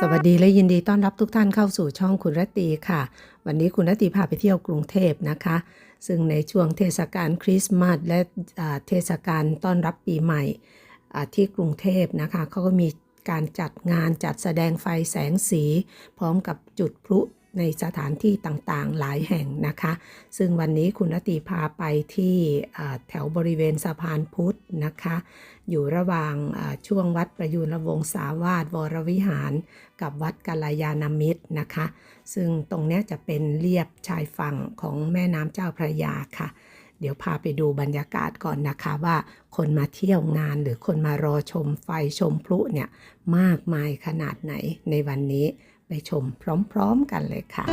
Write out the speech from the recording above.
สวัสดีและยินดีต้อนรับทุกท่านเข้าสู่ช่องคุณรตีค่ะวันนี้คุณรตีพาไปเที่ยวกรุงเทพนะคะซึ่งในช่วงเทศกาลคริสต์มาสและเทศกาลต้อนรับปีใหม่ที่กรุงเทพนะคะเขาก็มีการจัดงานจัดแสดงไฟแสงสีพร้อมกับจุดพลุในสถานที่ต่างๆหลายแห่งนะคะซึ่งวันนี้คุณรตีพาไปที่แถวบริเวณสะพานพุทธนะคะอยู่ระหว่างช่วงวัดประยูรวงศาวาสวรวิหารกับวัดกัลยาณมิตรนะคะซึ่งตรงนี้จะเป็นเลียบชายฝั่งของแม่น้ำเจ้าพระยาค่ะเดี๋ยวพาไปดูบรรยากาศก่อนนะคะว่าคนมาเที่ยวงานหรือคนมารอชมไฟชมพลุเนี่ยมากมายขนาดไหนในวันนี้ไปชมพร้อมๆกันเลยค่ะ